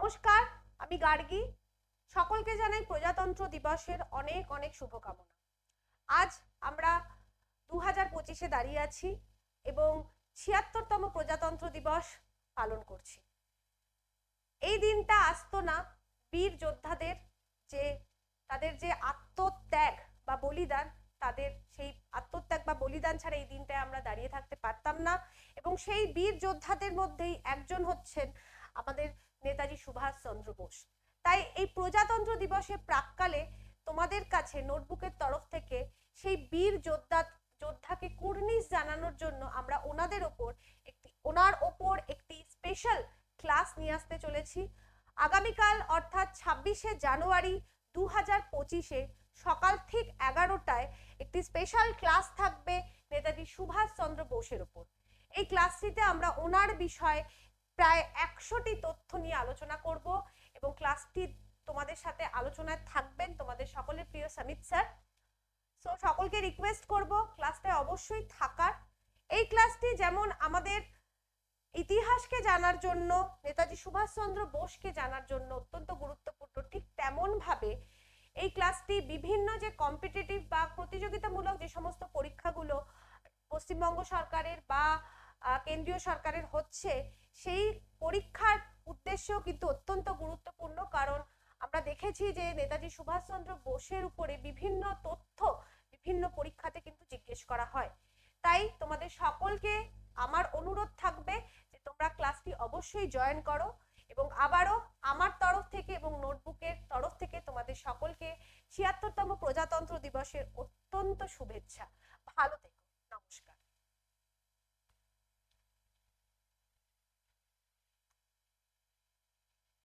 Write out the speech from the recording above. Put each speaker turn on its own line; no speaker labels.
নমস্কার, আমি গার্গী। সকলকে জানাই প্রজাতন্ত্র দিবসের অনেক অনেক শুভকামনা। আজ আমরা 2025-এ দাঁড়িয়ে আছি এবং ৭৬তম প্রজাতন্ত্র দিবস পালন করছি। এই দিনটা আসতো না বীর যোদ্ধাদের তাদের যে আত্মত্যাগ বা বলিদান, তাদের সেই আত্মত্যাগ বা বলিদান ছাড়া এই দিনটায় আমরা দাঁড়িয়ে থাকতে পারতাম না। এবং সেই বীর যোদ্ধাদের মধ্যেই একজন হচ্ছেন আমাদের নেতাজি সুভাষচন্দ্র বোস। তাই এই প্রজাতন্ত্র দিবসের প্রাক্কালে তোমাদের কাছে নোটবুকের তরফ থেকে সেই বীর যোদ্ধাকে কুর্নিশ জানানোর জন্য আমরা ওনার ওপর একটি স্পেশাল ক্লাস নিয়ে আসতে চলেছি। আগামীকাল অর্থাৎ 26শে জানুয়ারি 2025-এ সকাল ঠিক 11টায় একটি স্পেশাল ক্লাস থাকবে নেতাজি সুভাষচন্দ্র বোসের উপর। এই ক্লাসটিতে আমরা ওনার বিষয়ে প্রায় 100টি তথ্য নিয়ে আলোচনা করব এবং ক্লাসটি তোমাদের সাথে আলোচনায় থাকবেন তোমাদের সকলের প্রিয় সমিত স্যার। সো সকলকে রিকোয়েস্ট করব ক্লাসটায় অবশ্যই থাকার। এই ক্লাসটি যেমন আমাদের ইতিহাসকে জানার জন্য, নেতাজি সুভাষচন্দ্র বোসকে জানার জন্য অত্যন্ত গুরুত্বপূর্ণ, ঠিক তেমন ভাবে এই ক্লাসটি বিভিন্ন যে কম্পিটিটিভ বা প্রতিযোগিতামূলক যে সমস্ত পরীক্ষাগুলো পশ্চিমবঙ্গ সরকারের বা কেন্দ্রীয় সরকারের হচ্ছে, সেই পরীক্ষার উদ্দেশ্যও কিন্তু অত্যন্ত গুরুত্বপূর্ণ। কারণ আমরা দেখেছি যে নেতাজি সুভাষচন্দ্র বোসের উপরে বিভিন্ন তথ্য বিভিন্ন পরীক্ষাতে কিন্তু জিজ্ঞেস করা হয়। তাই তোমাদের সকলকে আমার অনুরোধ থাকবে যে তোমরা ক্লাসটি অবশ্যই জয়েন করো। এবং আবারও আমার তরফ থেকে এবং নোটবুকের তরফ থেকে তোমাদের সকলকে ৭৬তম প্রজাতন্ত্র দিবসের অত্যন্ত শুভেচ্ছা।